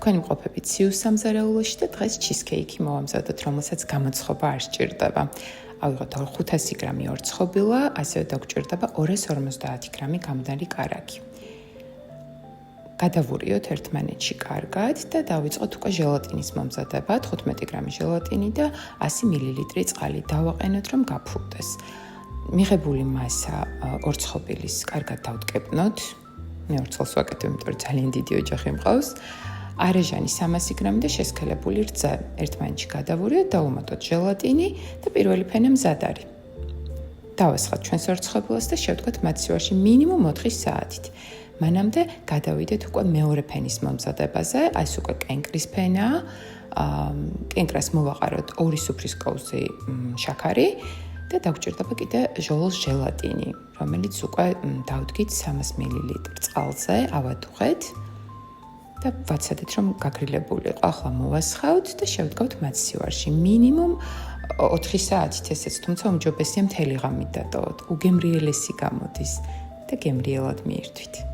თქვენ იმყოფებით ციუს სამზარეულოში და დღეს ჩიზკეიკი მოვამზადოთ, რომელსაც გამოცხობა არ სჭირდება. ავიღოთ 500 გრამი ორცხობილა, ასევე დაგჭირდება 250 გრამი გამდარი კარაქი. გადავურიოთ ერთმანეთში კარგად და დავიწყოთ უკვე ჟელატინის მომზადება, 15 გრამი ჟელატინი და 100 მილილიტრი წყალი დავაყენოთ, რომ გაფუვდეს. მიღებული მასა ორცხობილის კარგად დავტკეპნოთ. მე ორცხილს ვაკეთებ, იმიტომ რომ ძალიან დიდი ოჯახი მყავს. არეჟანი 300 გრამი და შესქელებული რძე ერთმანეთში გადავურიოთ, დავუმატოთ ჟელატინი და პირველი ფენა მზად არის. დავასხათ ჩვენს ორცხობილას და შევდგოთ მათ სიუაში მინიმუმ 4 საათით. მანამდე გადავიდეთ უკვე მეორე ფენის მომზადებაზე, ეს უკვე კენკრის ფენაა. კენკრას მოვაყაროთ 2 სუფრის კოვზი შაქარი და დაგჭირდება კიდე ჟოლოს ჟელატინი, რომელიც უკვე დავდგით 300 მილილიტრ წყალზე, ავადუღეთ და ვაცადეთ, რომ გაგრილებული იყო. ახლა მოვასხავთ და შევდგავთ მათ სიუაში. მინიმუმ 4 საათით ესეც, თუმცა უმჯობესია მთელი ღამით დატოვოთ. უგემრიელესი გამოდის და გემრიელად მიირთვით.